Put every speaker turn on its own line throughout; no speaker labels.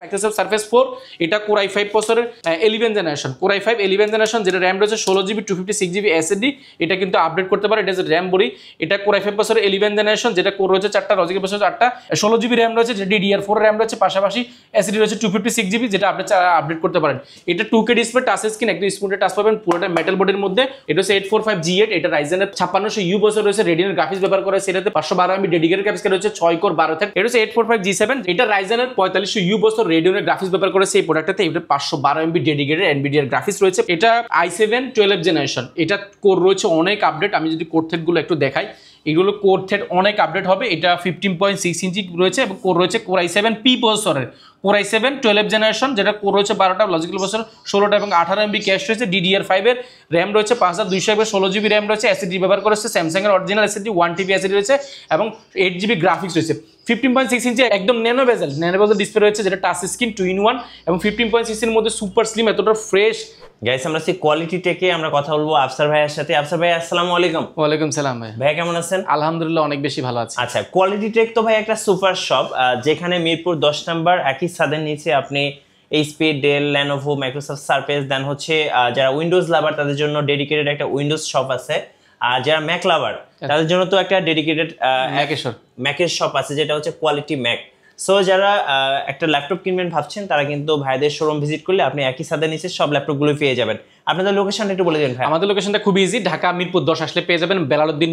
Microsoft Surface 4 এটা Core i5 প্রসেসরের 11 generation Core i5 11 generation যেটা RAM রয়েছে 16GB 256GB SSD এটা কিন্তু আপডেট করতে পারে। এটা যে RAM বলি এটা Core i5 প্রসেসরের 11 জেনারেশন যেটা কোর রয়েছে 4টা লজিক প্রসেসর 8টা 16GB RAM রয়েছে যেটা DDR4 RAM রয়েছে পাশাপাশি SSD রয়েছে 256GB যেটা আপডেট করতে পারেন। এটা 2K ডিসপ্লে টাচ স্ক্রিন একদম স্মুথ টাচ পাবেন পুরোটা মেটাল বডির মধ্যে। এটা হচ্ছে 845G8 এটা Ryzen এর 5600U প্রসেসর রয়েছে Radeon এর গ্রাফিক্স ব্যবহার করে সেটাতে 512MB ডেডিকেটেড গ্রাফিক্স কার্ড রয়েছে 6 কোর 12 থ্রেড। এটা হচ্ছে 845G7 এটা Ryzen এর 4500U প্রসেসর Radeon এর গ্রাফিক্স ব্যবহার করেছে এই প্রোডাক্টটাতে। এটা 512MB ডেডিকেটেড NVIDIA এর গ্রাফিক্স রয়েছে। এটা i7 12 জেনারেশন এটা কোর রয়েছে অনেক আপডেট। আমি যদি কোর থ্রেড গুলো একটু দেখাই এগুলো কোর থ্রেড অনেক আপডেট হবে। এটা 15.6 ইঞ্চি রয়েছে এবং কোর রয়েছে Core i7P প্রসেসরের Core i7 12 জেনারেশন যেটা কোর রয়েছে 12টা লজিক্যাল প্রসেসর 16টা এবং 18MB ক্যাশ রয়েছে। DDR5 এর RAM রয়েছে 5200 16GB RAM রয়েছে। SSD ব্যবহার করেছে স্যামসাং এর অরিজিনাল SSD 1TB SSD রয়েছে এবং 8GB গ্রাফিক্স রয়েছে। 15.6 ইঞ্চি একদম ন্যানো বেজেল ডিসপ্লে রয়েছে যেটা টাচ স্ক্রিন 2-in-1 এবং 15.6 এর মধ্যে সুপার স্লিম এতটা ফ্রেশ।
গাইস আমরা সেই কোয়ালিটি টেকে আমরা কথা বলবো আফসার ভাইয়ের সাথে। আফসার ভাই আসসালামু আলাইকুম।
ওয়ালাইকুম সালাম ভাই।
ভাই কেমন আছেন?
আলহামদুলিল্লাহ অনেক বেশি ভালো আছি।
আচ্ছা কোয়ালিটি টেক তো ভাই একটা সুপার শপ যেখানে মিরপুর 10 নম্বর একই ছাদের নিচে আপনি HP Dell Lenovo Microsoft Surface দেন হচ্ছে যারা উইন্ডোজ লাভার তাদের জন্য ডেডিকেটেড একটা উইন্ডোজ শপ আছে। আর যারা ম্যাক লাভার তাদের জন্য তো একটা ডেডিকেটেড ম্যাকের শপ আছে যেটা হচ্ছে কোয়ালিটি ম্যাক। সো যারা একটা ল্যাপটপ কিনবেন ভাবছেন তারা কিন্তু ভাইদের শোরুম ভিজিট করলে আপনি একই ছাদের নিচে সব ল্যাপটপগুলো পেয়ে যাবেন। আপনাদের লোকেশনটা একটু বলে দিন ভাই।
আমাদের লোকেশনটা খুব ইজি, ঢাকা মিরপুর 10 আসলে পেয়ে যাবেন বেলালউদ্দিন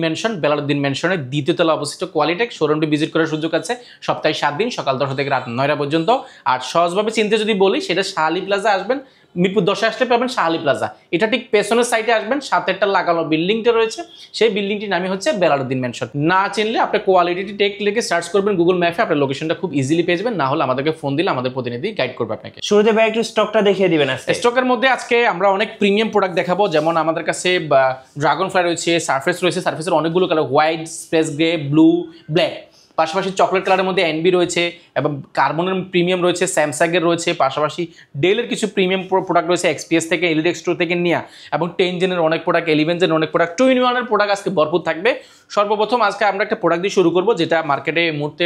মেনশনের দ্বিতীয় তলা অবস্থিত কোয়ালিটেক শোরুমটি ভিজিট করার সুযোগ আছে সপ্তাহে 7 দিন সকাল 10 থেকে রাত 9টা পর্যন্ত। আর সহজভাবে চিনতে যদি বলি সেটা শাহালি প্লাজা আসবেন, মিরপুর 10 আসলে পাবেন শাহালি প্লাজা। এটা ঠিক পেছনের সাইডে আসবেন, সাথে একটা লাগানো বিল্ডিংটা রয়েছে সেই বিল্ডিংটির নামই হচ্ছে বেলালউদ্দিন মেনশন। না চিনলে আপনি কোয়ালিটি টেক লিখে সার্চ করবেন গুগল ম্যাপে, আপনার লোকেশনটা খুব ইজিলি পেয়ে যাবেন। না হলে আমাদেরকে ফোন দিলে আমাদের প্রতিনিধি গাইড করবে আপনাকে।
শুরুতে ভাই একটু স্টকটা দেখিয়ে দিবেন।
স্টকের মধ্যে আজকে আমরা অনেক প্রিমিয়াম প্রোডাক্ট দেখাবো, যেমন আমাদের কাছে ড্রাগন ফ্লাই রয়েছে, সারফেস রয়েছে, সারফেসের অনেকগুলো colour white, space grey, blue, black, পাশাপাশি চকলেট কালারের মধ্যে NB রয়েছে এবং কার্বনের প্রিমিয়াম রয়েছে, স্যামসাংয়ের রয়েছে, পাশাপাশি ডেলের কিছু প্রিমিয়াম প্রোডাক্ট রয়েছে XPS থেকে, এলইডি এক্সট্রো থেকে নিয়ে এবং 10 জেনের অনেক প্রোডাক্ট, 11 জেনের অনেক প্রোডাক্ট, 2-in-1 এর প্রোডাক্ট আজকে ভরপুর থাকবে। সর্বপ্রথম আজকে আমরা একটা প্রোডাক্ট দিয়ে শুরু করবো যেটা মার্কেটে এই মুহূর্তে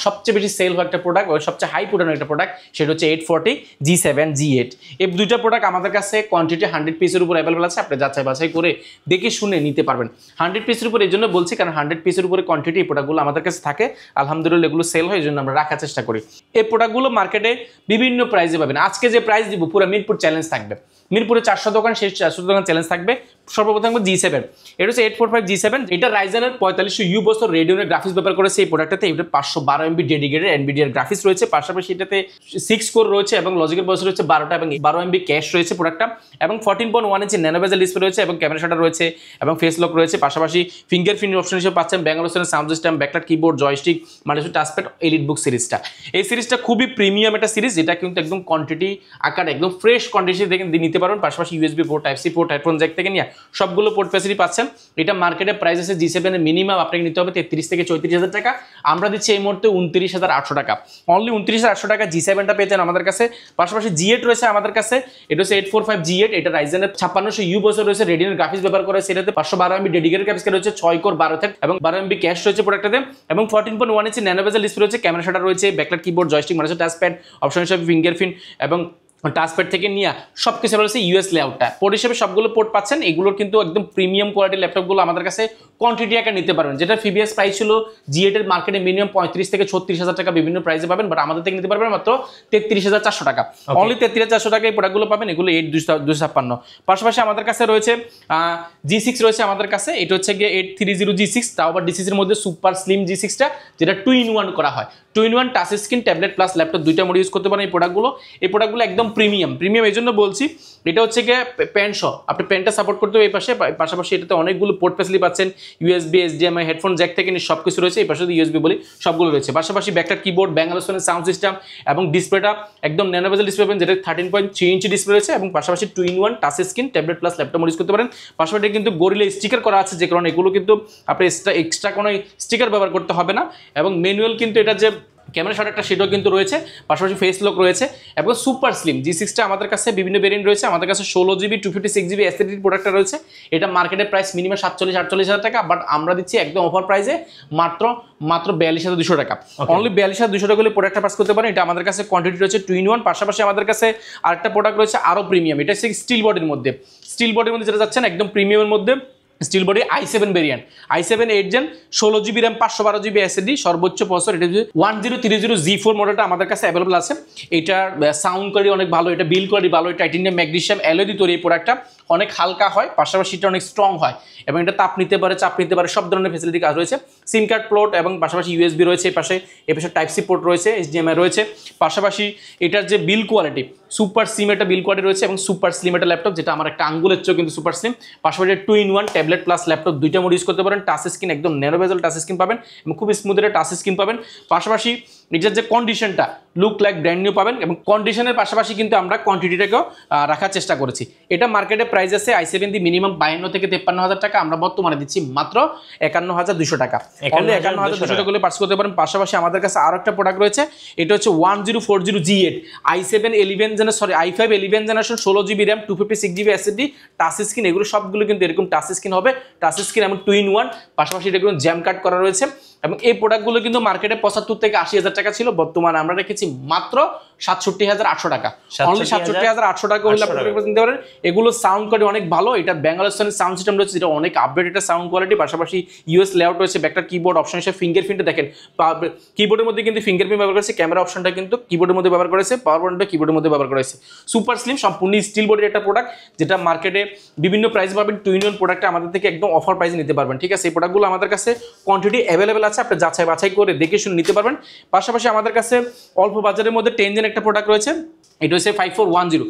সবচেয়ে বেশি সেল হয় একটা প্রোডাক্ট, সবচেয়ে হাই পুরানো একটা প্রোডাক্ট, সেটা হচ্ছে 840G7G8। এই দুইটা প্রোডাক্ট আমাদের কাছে কোয়ান্টিটি 100 পিসের উপর অ্যাভেলেবল আছে, আপনি যাচাই বাছাই করে দেখে শুনে নিতে পারবেন। 100 পিসের উপর এই জন্য বলছি কারণ 100 পিসের উপরে কোয়ান্টিটি এই প্রোডাক্টগুলো আমাদের কাছে থাকে, আলহামদুলিল্লাহ এগুলো সেল হয়, এই জন্য আমরা রাখার চেষ্টা করি। এই প্রোডাক্টগুলো মার্কেটে বিভিন্ন প্রাইসে পাবেন। আজকে যে প্রাইস দিব পুরো মিরপুর চ্যালেঞ্জ থাকবে, মিরপুরে 400 দোকান, শেষ 400 দোকান চ্যালেঞ্জ থাকবে। সর্বপ্রথম G7, এটা হচ্ছে 845G7, এটা Ryzen এর 4500U প্রসেসর Radeon এর গ্রাফিক্স ব্যবহার করেছে এই প্রোডাক্টটাতে। এটা 512MB ডেডিকেটেড NVIDIA এর গ্রাফিক্স রয়েছে, পাশাপাশি এটাতে 6 কোর রয়েছে এবং লজিক্যাল প্রসেসর রয়েছে 12টা এবং 12MB ক্যাশ রয়েছে প্রোডাক্টটা, এবং 14.1 ইঞ্চি ন্যানো বেজেল ডিসপ্লে রয়েছে এবং ক্যামেরা শাটার রয়েছে এবং ফেস লক রয়েছে, পাশাপাশি ফিঙ্গারপ্রিন্ট অপশন হিসেবে পাচ্ছেন Bangalore sound system, backlight keyboard, joystick, multipad touchpad, elite book সিরিজটা। এই সিরিজটা খুবই প্রিমিয়াম একটা সিরিজ, যেটা কিন্তু একদম কোয়ান্টিটি আকার একদম ফ্রেশ কন্ডিশন থেকে নিতে পারবেন। পাশাপাশি USB port, Type-C port, headphone Jack থেকে নিয়ে সবগুলো পোর্ট ফ্যাসিলিটি পাচ্ছেন। এটা মার্কেটে প্রাইস আছে G7 এর মিনিমাম আপনাকে নিতে হবে 33 থেকে 34,000 টাকা, আমরা দিচ্ছি এই মুহূর্তে 29,800 টাকা, অনলি 29,800 টাকা G7টা পেয়েছেন আমাদের কাছে। পাশাপাশি G8 রয়েছে আমাদের কাছে, এটা হচ্ছে 845G8, এটা Ryzen এর 5600U প্রসেসর রয়েছে, Radeon এর গ্রাফিক্স ব্যবহার করে, সেটাতে 512MB ডেডিকেটেড গ্রাফিক্স কার্ড রয়েছে, 6 কোর 12 থ্রেড এবং 12MB ক্যাশ রয়েছে প্রোডাক্টটাতে, এবং 14.1 ইঞ্চি ন্যানো বেজেল ডিসপ্লে রয়েছে, ক্যামেরা শাটার রয়েছে, backlight keyboard, joystick, multipad touchpad, option হিসেবে ফিঙ্গারপ্রিন্ট এবং টাচপ্যাড থেকে নিয়ে সব কিছু রয়েছে US লেআউটটা। পোর্ট হিসেবে সবগুলো পোর্ট পাচ্ছেন। এগুলোর কিন্তু একদম প্রিমিয়াম কোয়ালিটির ল্যাপটপগুলো আমাদের কাছে কোয়ান্টিটি আকারে নিতে পারবেন, যেটা প্রিভিয়াস প্রাইস ছিল G8 এর মার্কেটে মিনিমাম 35 থেকে 36,000 টাকা বিভিন্ন প্রাইসে পাবেন, বাট আমাদের থেকে নিতে পারবেন মাত্র 33,400 টাকা, অনলি 33,400 টাকা এই প্রোডাক্টগুলো পাবেন। এগুলো 8256। পাশাপাশি আমাদের কাছে রয়েছে G6 রয়েছে আমাদের কাছে, এটা হচ্ছে গিয়ে 830G6, তাও আবার D6 এর মধ্যে সুপার স্লিম G6টা, যেটা 2-in-1 করা হয়, 2-in-1 touch screen, tablet plus laptop দুইটা মোড ইউজ করতে পারেন। এই প্রোডাক্টগুলো একদম প্রিমিয়াম এই জন্য বলছি। এটা হচ্ছে গিয়ে প্যান সহ, আপনি প্যানটা সাপোর্ট করতে হবে এই পাশে, পাশাপাশি এটাতে অনেকগুলো পোর্ট ফ্যাসিলিটি পাচ্ছেন, USB, HDMI, হেডফোন জ্যাক থেকে নিয়ে সব কিছু রয়েছে, এই পাশে USB বলি সবগুলো রয়েছে। পাশাপাশি backlight keyboard, Bangalore sound system এবং ডিসপ্লেটা একদম ন্যানো বেজেল ডিসপ্লে পাবেন, যেটা 13.3 ইঞ্চি ডিসপ্লে রয়েছে, এবং পাশাপাশি 2-in-1 touch screen, tablet plus laptop mode use করতে পারেন। পাশাপাশি কিন্তু গরিলা স্টিকার করা আছে, যে কারণে এগুলো কিন্তু আপনি এক্সট্রা কোনো স্টিকার ব্যবহার করতে হবে না, এবং ম্যানুয়াল কিন্তু এটা যে ক্যামেরা শট একটা সেটাও কিন্তু রয়েছে, পাশাপাশি ফেস লক রয়েছে এবং সুপার স্লিম G6টা আমাদের কাছে বিভিন্ন ভেরিয়েন্ট রয়েছে। আমাদের কাছে 16GB 256GB এসএসডি প্রোডাক্টটা রয়েছে। এটা মার্কেটের প্রাইস মিনিমাম 47-48 হাজার টাকা, বাট আমরা দিচ্ছি একদম অফার প্রাইসে মাত্র 42,200 টাকা। অনলি 42,200 টাকা হলে প্রোডাক্টটা পাস করতে পারেন। এটা আমাদের কাছে কোয়ান্টিটি রয়েছে 2 in 1। পাশাপাশি আমাদের কাছে আরেকটা প্রোডাক্ট রয়েছে আরও প্রিমিয়াম, এটা হচ্ছে স্টিল বডির মধ্যে। স্টিল বডির মধ্যে যেটা যাচ্ছেন একদম প্রিমিয়ামের মধ্যে steel body i7 variant, i7 8 gen 16GB RAM 512GB SSD সর্বোচ্চ প্রসেসর। এটা 1030G4 মডেলটা আমাদের কাছে অ্যাভেলেবল আছে। এটার সাউন্ড কোয়ালিটি অনেক ভালো, এটা বিল্ড কোয়ালিটি ভালো, টাইটেনিয়াম ম্যাগনেসিয়াম অ্যালয় দিয়ে তৈরি এই প্রোডাক্টটা, অনেক হালকা হয়, পাশাপাশি এটা অনেক স্ট্রং হয় এবং এটা তাপ নিতে পারে, চাপ নিতে পারে, সব ধরনের ফ্যাসিলিটি কাজ রয়েছে। সিম কার্ড পোর্ট এবং পাশাপাশি ইউএসবি রয়েছে, এ পাশে টাইপ সি পোর্ট রয়েছে, HDMI রয়েছে। পাশাপাশি এটার যে বিল্ড কোয়ালিটি সুপার স্লিম একটা বিল্ড কোয়ালিটি রয়েছে এবং সুপার স্লিম একটা ল্যাপটপ, যেটা আমার একটা আঙ্গুলের চেয়েও কিন্তু সুপার স্লিম। পাশাপাশি 2 in 1 ট্যাবলেট প্লাস ল্যাপটপ দুইটা মোড ইউজ করতে পারেন। টাচ স্ক্রিন একদম ন্যারো বেজেল টাচ স্ক্রিন পাবেন এবং খুব স্মুথ একটা টাচ স্ক্রিন পাবেন। পাশাপাশি এটার যে কন্ডিশনটা লুক লাইক ব্র্যান্ড নিউ পাবেন এবং কন্ডিশনের পাশাপাশি কিন্তু আমরা কোয়ান্টিটিটাকেও রাখার চেষ্টা করেছি। এটা মার্কেটে প্রাইস আছে i7 দিয়ে মিনিমাম 52 থেকে 53 হাজার টাকা, আমরা বর্তমানে দিচ্ছি মাত্র 51,200 টাকা। অনলি 51,200 টাকা করে পার্চেস করতে পারেন। পাশাপাশি আমাদের কাছে আরো একটা প্রোডাক্ট রয়েছে, এটা হচ্ছে 1040G8 i5 11 generation 16GB RAM 256GB SSD touch screen. এগুলো সবগুলো কিন্তু এরকম টাচ স্ক্রিন হবে, টাচ স্ক্রিন এবং 2 in 1। পাশাপাশি এটা কিন্তু জ্যাম কাট করা রয়েছে এবং এই প্রোডাক্টগুলো কিন্তু মার্কেটে 75 থেকে 80 হাজার টাকা ছিল, বর্তমানে আমরা রেখেছি মাত্র 67,800 টাকা। অনলি 67,800 টাকা হলে আপনারা কিনতে পারেন। এগুলো সাউন্ড কোয়ালিটি অনেক ভালো, এটা ব্যাঙ্গালোর সাউন্ড সিস্টেম রয়েছে, যেটা অনেক আপডেট একটা সাউন্ড কোয়ালিটি। পাশাপাশি ইউএস লেআউট রয়েছে, ব্যাকটা কিবোর্ড অপশন হিসেবে ফিঙ্গারপ্রিন্টে দেখেন, কিবোর্ডের মধ্যে কিন্তু ফিঙ্গারপ্রিন্ট ব্যবহার করেছে, ক্যামেরা অপশনটা কিন্তু কিবোর্ডের মধ্যে ব্যবহার করেছে, পাওয়ার পয়েন্টটা কিবোর্ডের মধ্যে ব্যবহার করেছে। সুপার স্লিম সম্পূর্ণ স্টিল বডির একটা প্রোডাক্ট, যেটা মার্কেটে বিভিন্ন প্রাইস পাবেন। 2 in 1 প্রোডাক্টটা আমাদের থেকে একদম অফার প্রাইসে নিতে পারবেন, ঠিক আছে। এই প্রোডাক্টগুলো আমাদের কাছে কোয়ান্টিটি অ্যাভেলেবেল আছে, আপনি যাচাই বাছাই করে দেখে শুনে নিতে পারবেন। পাশাপাশি আমাদের কাছে অল্প বাজারের মধ্যে 10 জেন একটা প্রোডাক্ট রয়েছে, এটা হচ্ছে 5410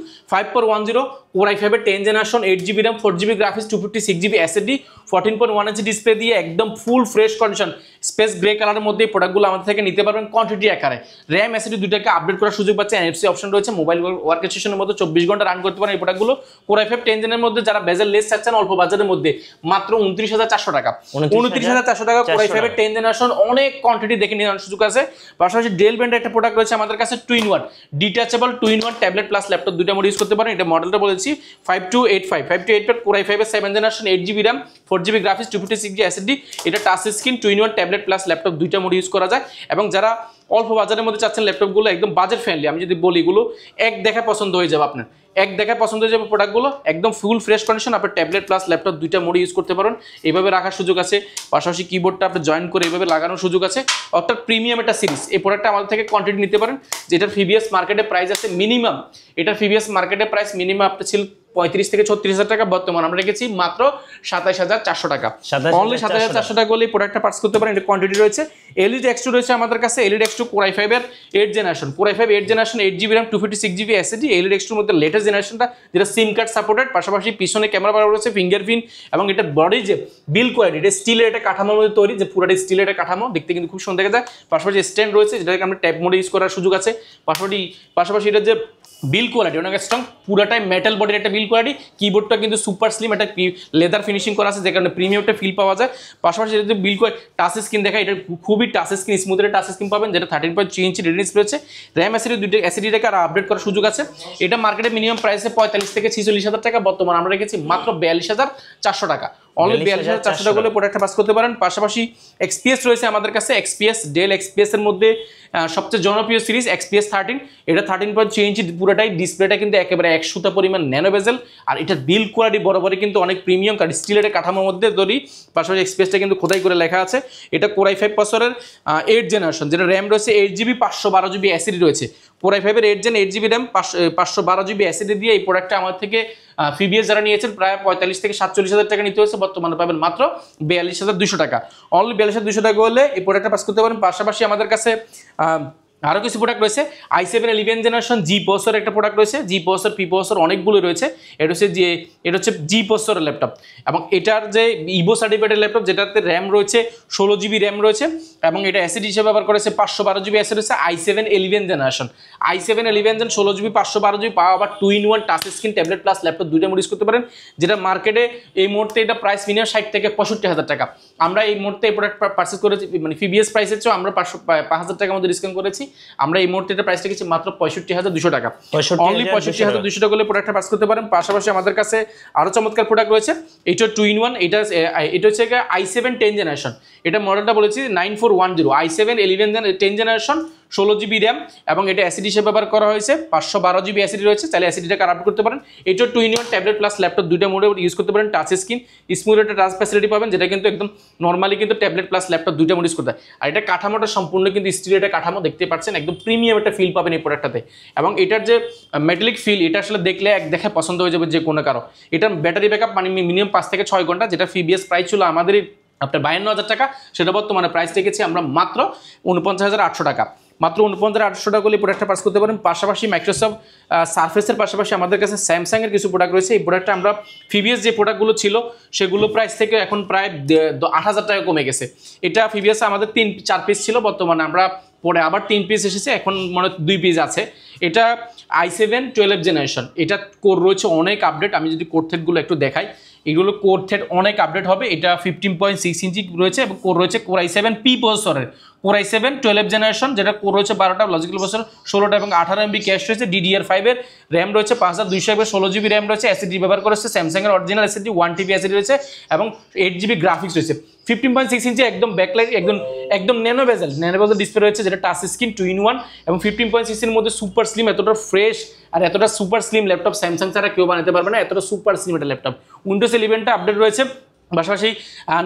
Core i5 এর 10 generation 8GB RAM 4GB graphics 256GB SSD 14.1 inch display দিয়ে একদম full fresh condition space grey কালারের মধ্যে এই প্রোডাক্টগুলো আমাদের থেকে নিতে পারবেন কোয়ান্টিটি আকারে। র্যাম এসএসডি দুটাকে আপডেট করার সুযোগ পাচ্ছে, NFC অপশন রয়েছে, মোবাইল ওয়ার্ক স্টেশনের মধ্যে 24 ঘন্টা রান করতে পারেন এই প্রোডাক্টগুলো। Core i5 10 জেনের মধ্যে যারা বেজেল লেস চাচ্ছেন অল্প বাজারের মধ্যে মাত্র 29,400 টাকা, 29,400 টাকা Core i5 এর 10 জেনারেশন, অনেক কোয়ান্টিটি দেখে নেওয়ার সুযোগ আছে। পাশাপাশি ডেল ব্র্যান্ডের একটা প্রোডাক্ট রয়েছে আমাদের কাছে 2 in 1 detachable 2 in 1 tablet plus laptop দুইটা মোড ইউজ করতে পারেন। এটা মডেলটা বলেছি 5285 Core i5 এর 7 generation 8GB RAM 4GB graphics 256GB SSD. এটা touch screen 2 in 1 tablet plus laptop দুইটা মোড ইউজ করা যায়। এবং যারা অল্প বাজারের মধ্যে চাচ্ছেন ল্যাপটপগুলো একদম বাজেট ফ্রেন্ডলি, আমি যদি বলি এগুলো এক দেখায় পছন্দ হয়ে যাবে আপনার, এক দেখায় পছন্দ হয়ে যাবে প্রোডাক্টগুলো, একদম ফুল ফ্রেশ কন্ডিশন, আপনি ট্যাবলেট প্লাস ল্যাপটপ দুইটা মোড ইউজ করতে পারেন, এইভাবে রাখার সুযোগ আছে। পাশাপাশি কিবোর্ডটা আপনি জয়েন করে এইভাবে লাগানোর সুযোগ আছে। অর্থাৎ প্রিমিয়াম একটা সিরিজ, এই প্রোডাক্টটা আমাদের থেকে কোয়ান্টিটি নিতে পারেন, যেটার প্রিভিয়াস মার্কেটে প্রাইস আছে মিনিমাম, এটার প্রিভিয়াস মার্কেটে প্রাইস মিনিমাম আপনার ছিল 35 থেকে 36,000 টাকা, বর্তমানে আমরা রেখেছি মাত্র 27,400 টাকা। অনলি 27,400 টাকা হলে প্রোডাক্টটা পার্চেস করতে পারেন। এটা কোয়ান্টিটি রয়েছে। এলইডি X2 রয়েছে আমাদের কাছে, এলইডি X2 Core i5 এর 8 generation, Core i5 8 generation 8GB RAM 256GB SSD. LED X2 এর মধ্যে লেটেস্ট জেনারেশনটা, যেটা সিম কার্ড সাপোর্টেড। পাশাপাশি পিছনে ক্যামেরা ব্যবহার রয়েছে, ফিঙ্গারপ্রিন্ট এবং এটা বডি যে বিল্ড কোয়ালিটি, এটা স্টিলের একটা কাঠামোর মধ্যে তৈরি, যে পুরোটা স্টিলের একটা কাঠামো, দেখতে কিন্তু খুব সুন্দর দেখা যায়। পাশাপাশি স্ট্যান্ড রয়েছে, যেটাকে আমরা ট্যাব মোডে ইউজ করার সুযোগ আছে। পাশাপাশি এটা যে বিল্ড কোয়ালিটি অনেক স্ট্রং, পুরাটাই মেটাল বডির একটা বিল্ড কোয়ালিটি। কিবোর্ডটা কিন্তু সুপার স্লিম, একটা লেদার ফিনিশিং করা আছে, যে কারণে প্রিমিয়াম একটা ফিল পাওয়া যায়। পাশাপাশি এটা যে বিল্ড কোয়ালিটি টাচ স্ক্রিন দেখা, এটা খুবই টাচ স্ক্রিন, স্মুথের টাচ স্ক্রিন পাবেন, যেটা 13.3 ইঞ্চি ডিসপ্লে রয়েছে। র্যাম এসএসডি দুইটা এসএসডিটাকে আর আপডেট করার সুযোগ আছে। এটা মার্কেটে মিনিমাম প্রাইসে 45 থেকে 46,000 টাকা, বর্তমানে আমরা রেখেছি মাত্র 42,400 টাকা। অনলি 42,400 টাকা হলে প্রোডাক্টটা পাস করতে পারেন। পাশাপাশি XPS রয়েছে আমাদের কাছে, ডেল XPS এর মধ্যে সবচেয়ে জনপ্রিয় সিরিজ XPS 13, এটা 13.3 ইঞ্চি পুরোটাই, ডিসপ্লেটা কিন্তু একেবারে 1 সুতা পরিমাণ ন্যানো বেজেল, আর এটা বিল্ড কোয়ালিটি বরাবরই কিন্তু অনেক প্রিমিয়াম, কারণ স্টিলের কাঠামোর মধ্যে তৈরি। পাশাপাশি XPSটা কিন্তু খোদাই করে লেখা আছে। এটা Core i5 প্রসেসরের 8 জেনারেশন, যেটা র্যাম রয়েছে 8GB 512GB এসএসডি রয়েছে। Core i5 এর 8 gen 8GB RAM 512GB SSD দিয়ে এই প্রোডাক্টটা আমার থেকে প্রিভিয়াস যারা নিয়েছেন প্রায় 45 থেকে 47,000 টাকা নিতে হয়েছে, বর্তমানে পাবেন মাত্র 42,200 টাকা। অনলি 42,200 টাকা হলে এই প্রোডাক্টটা পাস করতে পারেন। পাশাপাশি আমাদের কাছে আরও কিছু প্রোডাক্ট রয়েছে i7 11 জেনারেশন জি প্রসেসর একটা প্রোডাক্ট রয়েছে, জি প্রসেসর পি প্রসেসর অনেকগুলো রয়েছে। এটা হচ্ছে জি প্রসেসরের ল্যাপটপ এবং এটার যে ইভো সার্টিফাইডের ল্যাপটপ যেটাতে র্যাম রয়েছে 16 GB র্যাম রয়েছে এবং এটা এসএসডি হিসেবে ব্যবহার করেছে 512 GB এসএসডি রয়েছে i7 11 generation. i7 11 gen 16 GB 512 GB পাওয়া আবার 2-in-1 touch screen tablet plus laptop দুইটা মোড ইউজ করতে পারেন, যেটা মার্কেটে এই মুহূর্তে এটা প্রাইস মিনিমাম 60 থেকে 65,000 টাকা। আমরা এই মুহূর্তে এই প্রোডাক্ট পারচেজ করেছি মানে ফিবিএস প্রাইসের চেয়ে আমরা 5,000 টাকার মধ্যে ডিসকাউন্ট করেছি। আমরা এই মুহূর্তে এটা প্রাইস রেখেছি মাত্র 65,200 টাকা, অনলি 65,200 টাকা হলে প্রোডাক্টটা পাস করতে পারেন। পাশাপাশি আমাদের কাছে আরো চমৎকার প্রোডাক্ট রয়েছে, এটা 2-in-1, এটা হচ্ছে i7 10 জেনারেশন, এটা মডেলটা বলেছি 9410 i7 11 10 জেনারেশন 16 GB র্যাম এবং এটা এসএসডি হিসেবে ব্যবহার করা হয়েছে 512 GB এসএসডি রয়েছে, তাহলে এসএসডিটা কানেক্ট করতে পারেন। এটা 2-in-1 ট্যাবলেট প্লাস ল্যাপটপ দুইটা মোডে ইউজ করতে পারেন। টাচ স্ক্রিন স্মুথ একটা টাচ ফ্যাসিলিটি পাবেন, যেটা কিন্তু একদম নরমালি কিন্তু ট্যাবলেট প্লাস ল্যাপটপ দুইটা মোড ইউজ করতে হয়। আর এটা কাঠামোটা সম্পূর্ণ কিন্তু স্টিল একটা কাঠামো দেখতে পাচ্ছেন, একদম প্রিমিয়াম একটা ফিল পাবেন এই প্রোডাক্টটাতে। এবং এটার যে মেটালিক ফিল এটা আসলে দেখলে দেখে পছন্দ হয়ে যাবে যে কোনো কারো। এটার ব্যাটারি ব্যাকআপ মানে মিনিমাম 5 থেকে 6 ঘন্টা, যেটা ফিবিএস প্রাইস ছিল আমাদের আপনার 52,000 টাকা, সেটা বর্তমানে প্রাইস রেখেছি আমরা মাত্র 49,800 টাকা। মাত্র 49,800 টাকা হলে প্রোডাক্টটা পাস করতে পারেন। পাশাপাশি মাইক্রোসফট সারফেসের পাশাপাশি আমাদের কাছে স্যামসাংয়ের কিছু প্রোডাক্ট রয়েছে। এই প্রোডাক্টটা আমরা ফিবিএস যে প্রোডাক্টগুলো ছিল সেগুলো প্রাইস থেকে এখন প্রায় 8,000 টাকা কমে গেছে। এটা ফিবিএস আমাদের 3-4 পিস ছিল, বর্তমানে আমরা পরে আবার 3 পিস এসেছে, এখন মনে 2 পিস আছে। এটা i7 12 জেনারেশন, এটা কোর রয়েছে অনেক আপডেট। আমি যদি কোর থ্রেডগুলো একটু দেখাই, এগুলো কোর থ্রেড অনেক আপডেট হবে। এটা 15.6 ইঞ্চি রয়েছে এবং কোর রয়েছে কোর i7 পি প্রসেসরের, কোর i7 12 জেনারেশন, যেটা কোর রয়েছে 12টা, লজিক্যাল প্রসেসর 16টা এবং 18 MB ক্যাশ রয়েছে। DDR5 এর র্যাম রয়েছে 5200 16 GB র্যাম রয়েছে। এসএসডি ব্যবহার করেছে স্যামসাংয়ের অরিজিনাল এসএসডি 1 TB এসএসডি রয়েছে এবং 8 GB গ্রাফিক্স রয়েছে। 15.6 ইঞ্চি একদম ব্যাকলাইট একদম ন্যানো বেজেল ডিসপ্লে রয়েছে, যেটা টাচ স্ক্রিন 2-in-1 এবং 15.6 এর মধ্যে সুপার স্লিম, এতটা ফ্রেশ আর এতটা সুপার স্লিম ল্যাপটপ স্যামসাং ছাড়া কেউ বানাতে পারবে না, এতটা সুপার স্লিম একটা ল্যাপটপ। উইন্ডোজ 11টা আপডেট রয়েছে, পাশাপাশি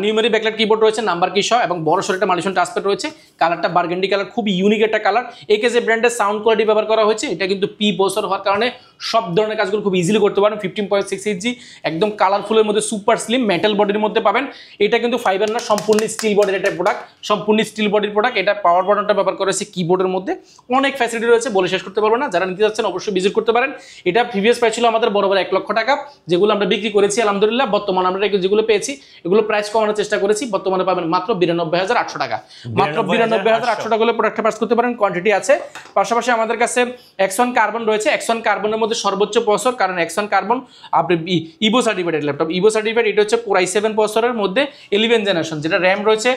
নিউমেরিক ব্যাকলাইট কিবোর্ড রয়েছে, নাম্বার কি সহ এবং বড় সড়ো একটা মালিশন টাচপ্যাড রয়েছে। কালারটা বার্গেন্ডি কালার, খুব ইউনিক একটা কালার। একেজে ব্র্যান্ডের সাউন্ড কোয়ালিটি ব্যবহার করা হয়েছে, এটা কিন্তু পি প্রসেসর হওয়ার কারণে সব ধরনের কাজগুলো খুব ইজিলি করতে পারেন। 15.6 ইঞ্চি একদম কালারফুলের মধ্যে সুপার স্লিম মেটাল বডির মধ্যে পাবেন। এটা কিন্তু ফাইবার না, সম্পূর্ণ স্টিল বডির একটা প্রোডাক্ট, সম্পূর্ণ স্টিল বডির প্রোডাক্ট। এটা পাওয়ার বাটনটা ব্যবহার করেছে কিবোর্ডের মধ্যে, অনেক ফ্যাসিলিটি রয়েছে, বলে শেষ করতে পারবো না। যারা নিতে যাচ্ছেন অবশ্যই ভিজিট করতে পারেন। এটা প্রিভিয়াস প্রাইস ছিল আমাদের বরাবর 1 লক্ষ টাকা, যেগুলো আমরা বিক্রি করেছি আলহামদুলিল্লাহ। বর্তমানে আমরা যেগুলো পেয়েছি এগুলো প্রাইস কমানোর চেষ্টা করেছি, বর্তমানে পাবেন মাত্র 92,800 টাকা। মাত্র 92,800 টাকা হলে প্রোডাক্টটা পাস করতে পারেন, কোয়ান্টিটি আছে। পাশাপাশি আমাদের কাছে X1 কার্বন রয়েছে। X1 কার্বনের মধ্যে সর্বোচ্চ প্রসেসর, কারণ X1 কার্বন আপনি Ivo certified laptop, Ivo certified. এটা হচ্ছে কোর i7 প্রসেসরের মধ্যে 11 জেনারেশন, যেটা র্যাম রয়েছে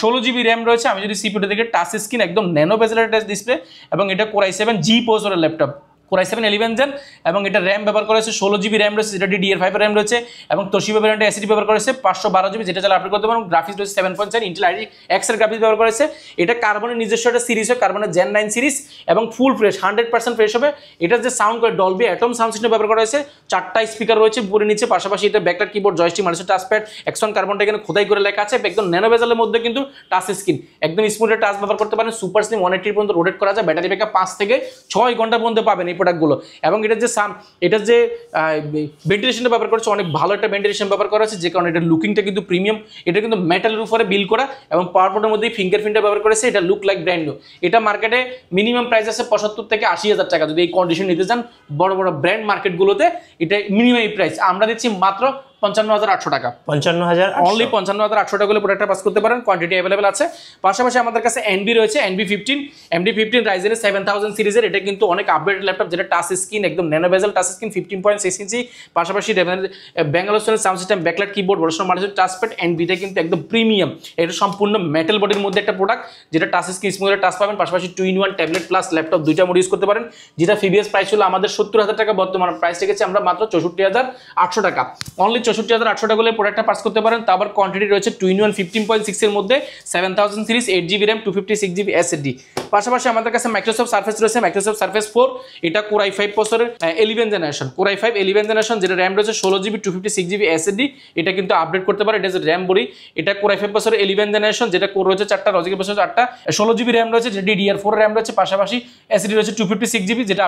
16 GB র্যাম রয়েছে। আমি যদি সিপিইউটা দেখে টাচ স্ক্রিন একদম ন্যানো বেজেলের টাচ ডিসপ্লে এবং এটা কোর i7 জি প্রসেসরের ল্যাপটপ, কোর i7 11 জেন এবং এটা র্যাম ব্যবহার করেছে 16 GB র্যাম রয়েছে, যেটা DDR5 র্যাম রয়েছে এবং তোশিবা ব্র্যান্ডের এসএসডি ব্যবহার করেছে 512 GB, যেটা চাইলে আপডেট করতে পারেন। গ্রাফিক্স রয়েছে 7.7 ইন্টেল RTX এর গ্রাফিক্স ব্যবহার করেছে। এটা কার্বনের নিজস্ব একটা সিরিজ হয়, কার্বনের জেন 9 সিরিজ এবং ফুল ফ্রেশ 100% ফ্রেশ হবে। এটা যে সাউন্ড করে ডলবি অ্যাটম সাউন্ড সিস্টেম ব্যবহার করা হয়েছে, 4টা স্পিকার রয়েছে উপরে নিচে। পাশাপাশি এটা backlight keyboard, joystick, multi touchpad. X1 কার্বনটা এখানে খোদাই করে লেখা আছে, একদম ন্যানো বেজেলের মধ্যে কিন্তু টাচ স্ক্রিন, একদম স্মুথ টাচ ব্যবহার করতে পারেন। সুপার স্লিম 180 পর্যন্ত রোটেট করা যায়। ব্যাটারি ব্যাকআপ 5 থেকে 6 ঘন্টা পর্যন্ত পাবেন এই প্রোডাক্টগুলো। এবং এটার যে ভেন্টিলেশনটা ব্যবহার করেছে, অনেক ভালো একটা ভেন্টিলেশন ব্যবহার করা আছে, যে কারণে এটার লুকিংটা কিন্তু প্রিমিয়াম। এটা কিন্তু মেটালের উপরে বিল্ড করা এবং পাওয়ার বোর্ডের মধ্যে ফিঙ্গারপ্রিন্টটা ব্যবহার করেছে। এটা লুক লাইক ব্র্যান্ড নিউ। এটা মার্কেটে মিনিমাম প্রাইস আছে 75 থেকে 80,000 টাকা। যদি এই কন্ডিশন নিতে চান বড় বড় ব্র্যান্ড মার্কেটগুলোতে, এটা মিনিমাম প্রাইস আমরা দিচ্ছি মাত্র 55,800 টাকা।
55,000
অনলি 55,800 টাকা হলে প্রোডাক্টটা পাস করতে পারেন, কোয়ান্টিটি অ্যাভেলেবল আছে। পাশাপাশি আমাদের কাছে এনবি রয়েছে, NB15 রাইজেনের 7000 সিরিজের। এটা কিন্তু অনেক আপডেটেড ল্যাপটপ, যেটা টাচ স্ক্রিন একদম ন্যানো বেজেল টাচ স্ক্রিন 15.6 ইঞ্চি। পাশাপাশি Bangalore sound system, backlight keyboard, বড়সড় মাল্টি টাচপ্যাড। এনবিটা কিন্তু একদম প্রিমিয়াম, এটা সম্পূর্ণ মেটাল বডির মধ্যে একটা প্রোডাক্ট, যেটা টাচ স্ক্রিন স্মুথ টাচ পাবেন। পাশাপাশি 2-in-1 ট্যাবলেট প্লাস ল্যাপটপ দুইটা মোড ইউজ করতে পারেন, যেটা ফিবিএস প্রাইস ছিল আমাদের 70,000 টাকা, বর্তমানে প্রাইস রেখেছি আমরা মাত্র 64,800 টাকা। অনলি 64,800 টাকা হলে প্রোডাক্টটা পাস করতে পারেন। তারপর কোয়ান্টিটি রয়েছে 2-in-1 15.6 এর মধ্যে 7000 series, 8 GB RAM, 256 GB SSD. পাশাপাশি আমাদের কাছে মাইক্রোসফট সারফেস রয়েছে, মাইক্রোসফট সারফেস 4। এটা কোর i5 প্রসেসরের 11 জেনারেশন, কোর i5 11 জেনারেশন, যেটা র্যাম রয়েছে 16 GB, 256 GB এসএসডি। এটা কিন্তু আপডেট করতে পারে, এটা যে র্যাম বডি। এটা কোর i5 প্রসেসরের 11 জেনারেশন, যেটা কোর রয়েছে 4টা, লজিক্যাল প্রসেসর 8টা, 16 GB র্যাম রয়েছে, যেটা DDR4 র্যাম রয়েছে। পাশাপাশি এসএসডি রয়েছে 256 GB, যেটা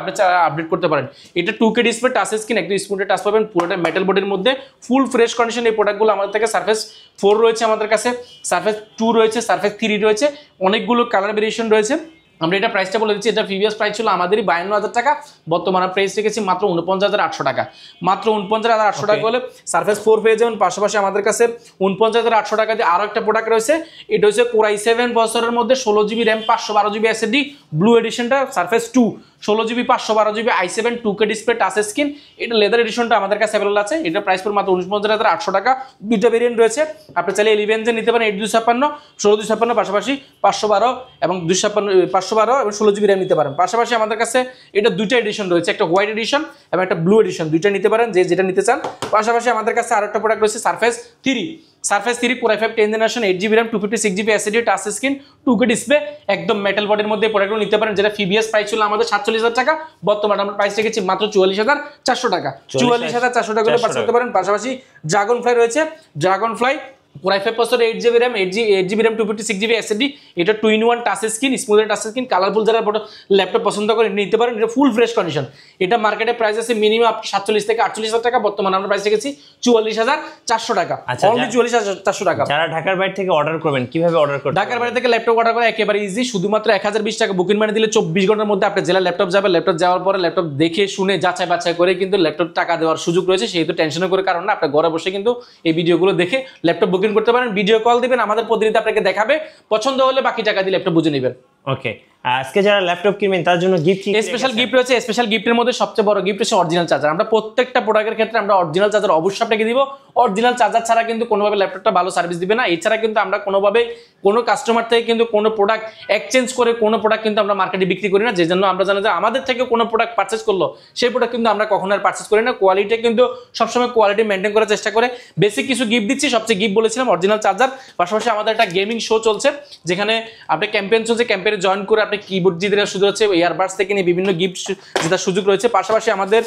আপডেট করতে পারেন। এটা 2K ডিসপ্লে, টাচ স্ক্রিন, একদম স্মুথ টাচ পাবেন, পুরোটা মেটাল বডির মধ্যে, ফুল ফ্রেশ কন্ডিশন। এই প্রোডাক্টগুলো আমাদের থেকে সারফেস 4 রয়েছে, আমাদের কাছে সারফেস 2 রয়েছে, সারফেস 3 রয়েছে, অনেকগুলো কালার ভেরিয়েশন রয়েছে। আমরা এটা প্রাইসটা বলে দিচ্ছি, এটা প্রিভিয়াস প্রাইস ছিল আমাদেরই 52,000 টাকা, বর্তমানে প্রাইস রেখেছি মাত্র 49,800 টাকা। মাত্র 49,800 টাকা হলে সারফেস 4 পেয়ে যাবেন। পাশাপাশি আমাদের কাছে 49,800 টাকা দিয়ে আরও একটা প্রোডাক্ট রয়েছে, এটা হচ্ছে Core i7 প্রসেসরের মধ্যে 16GB RAM 512GB SSD blue এডিশনটা Surface 2 16GB 512GB i7 2K display touch screen, এটা লেদার এডিশনটা আমাদের কাছে অ্যাভেলেবল আছে। এটা প্রাইস পড়ে মাত্র 49,800 টাকা। দুইটা ভেরিয়েন্ট রয়েছে, আপনি চাইলে 11 জেন নিতে পারেন 8256 16 পাশাপাশি 512 এবং 512 এবং 16GB র্যাম নিতে পারেন। পাশাপাশি আমাদের কাছে এটা দুইটা এডিশন রয়েছে, একটা হোয়াইট এডিশন এবং একটা ব্লু এডিশন, দুইটা নিতে পারেন যে যেটা নিতে চান। পাশাপাশি আমাদের কাছে আরেকটা প্রোডাক্ট রয়েছে surface 3 Core i5 10th generation 8GB RAM 256GB SSD touch screen 2K display, একদম মেটাল বডির মধ্যে প্রোডাক্টগুলো নিতে পারেন, যেটা প্রিভিয়াস প্রাইস ছিল আমাদের 47,000 টাকা, বর্তমানে আমরা প্রাইস রেখেছি মাত্র 44,400 টাকা। 44,400 টাকা পারচেজ করতে পারেন। পাশাপাশি ড্রাগন ফ্লাই রয়েছে, dragon fly Core i5 processor 8GB RAM 8GB RAM 256GB SSD, এটা 2-in-1 touch screen, smooth touch screen, colourful যারা ল্যাপটপ পছন্দ করে নিতে পারেন। এটা ফুল ফ্রেশ কন্ডিশন, এটা মার্কেটে প্রাইস আছে মিনিমাম 47 থেকে 48,000 টাকা, বর্তমানে আমরা প্রাইস রেখেছি 44,400 টাকা, অনলি 44,400 টাকা।
যারা ঢাকার বাইরে থেকে অর্ডার করবেন কিভাবে অর্ডার করবেন?
ঢাকার বাইরে থেকে ল্যাপটপ অর্ডার করা একেবারে ইজি, শুধুমাত্র 1020 টাকা বুকিং মানি দিলে 24 ঘন্টার মধ্যে আপনার জেলা ল্যাপটপ যাবে। ল্যাপটপ যাওয়ার পরে ল্যাপটপ দেখে শুনে যাচাই বাছাই করে কিন্তু ল্যাপটপ টাকা দেওয়ার সুযোগ রয়েছে, সেহেতু টেনশন করে কারণ না, আপনি ঘরে বসে কিন্তু এই ভিডিওগুলো দেখে ল্যাপটপ বুকিং করতে পারেন। ভিডিও কল দিবেন, আমাদের প্রতিনিধি আপনাকে দেখাবে, পছন্দ হলে বাকি টাকা দিয়ে ল্যাপটপ বুঝে নেবেন।
ওকে, আজকে যারা ল্যাপটপ কিনবেন তার জন্য গিফট
স্পেশাল গিফট রয়েছে। স্পেশাল গিফটের মধ্যে সবচেয়ে বড় গিফট হচ্ছে অরিজিনাল চার্জার। আমরা প্রত্যেকটা প্রোডাক্টের ক্ষেত্রে আমরা অরিজিনাল চার্জার অবশ্যই আপনাকে দিব। অরিজিনাল চার্জার ছাড়া কিন্তু কোনোভাবে ল্যাপটপটা ভালো সার্ভিস দিবে না। এছাড়া কিন্তু আমরা কোনোভাবে কোনো কাস্টমার থেকে কিন্তু কোনো প্রোডাক্ট এক্সচেঞ্জ করে কোনো প্রোডাক্ট কিন্তু আমরা মার্কেটে বিক্রি করি না, যে জন্য আমরা জানি যে আমাদের থেকে কোনো প্রোডাক্ট পারচেস করলো সেই প্রোডাক্ট কিন্তু আমরা কখনো আর পারচেস করি না। কোয়ালিটি কিন্তু সবসময় কোয়ালিটি মেনটেন করার চেষ্টা করে। বেসিক কিছু গিফট দিচ্ছি, সবচেয়ে গিফট বলেছিলাম অরিজিনাল চার্জার। পাশাপাশি আমাদের একটা গেমিং শো চলছে, যেখানে আপনি ক্যাম্পেইন চলছে, ক্যাম্পেইনে জয়েন করে আপনি কিবোর্ড জিতে সুযোগ রয়েছে, ইয়ারবাডস থেকে নিয়ে বিভিন্ন গিফট জেতার সুযোগ রয়েছে। পাশাপাশি আমাদের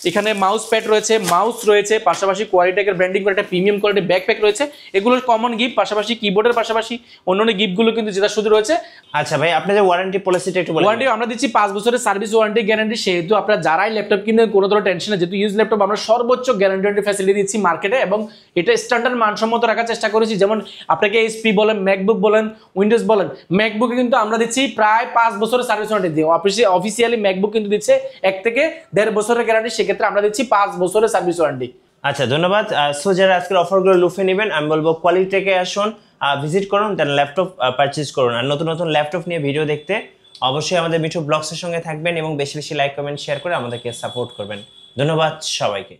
এখানে মাউস প্যাড রয়েছে, মাউস রয়েছে, পাশাপাশি কোয়ালিটেকের ব্র্যান্ডিং করে একটা প্রিমিয়াম কোয়ালিটি ব্যাকপ্যাক রয়েছে, এগুলো কমন গিফট। পাশাপাশি কিবোর্ডের পাশাপাশি অন্যান্য গিফটগুলো কিন্তু জেতার সুযোগ রয়েছে।
আচ্ছা ভাই, আপনাদের ওয়ারেন্টি পলিসিটা একটু বলুন।
ওয়ারেন্টি আমরা দিচ্ছি 5 বছরের সার্ভিস ওয়ারেন্টি গ্যারান্টি, সেহেতু আপনারা যারাই ল্যাপটপ কিনবেন কোনো ধরনের টেনশন নেই, যেহেতু ইউজ ল্যাপটপ আমরা সর্বোচ্চ গ্যারান্টি ফ্যাসিলিটি দিচ্ছি মার্কেটে, এবং এটা স্ট্যান্ডার্ড মানসম্মত রাখার চেষ্টা করেছি। যেমন আপনাকে এইচপি বলেন, ম্যাকবুক বলেন, উইন্ডোজ বলেন, ম্যাকবুকে কিন্তু আমরা দিচ্ছি প্রায় 5 বছরের সার্ভিস ওয়ারেন্টি দিই। অফিসিয়ালি ম্যাকবুক কিন্তু দিচ্ছে 1 থেকে 1.5 বছরের গ্যারান্টি, সেক্ষেত্রে আমরা দিচ্ছি 5 বছরের সার্ভিস ওয়ারেন্টি।
আচ্ছা, ধন্যবাদ। সো যারা আজকের অফারগুলো লুফে নেবেন, আমি বলবো কোয়ালিটিকে আসুন, ভিজিট করুন, দেন ল্যাপটপ পারচেজ করুন। আর নতুন নতুন ল্যাপটপ নিয়ে ভিডিও দেখতে অবশ্যই আমাদের মিঠু ব্লগসের সঙ্গে থাকবেন এবং বেশি বেশি লাইক কমেন্ট শেয়ার করে আমাদেরকে সাপোর্ট করবেন। ধন্যবাদ সবাইকে।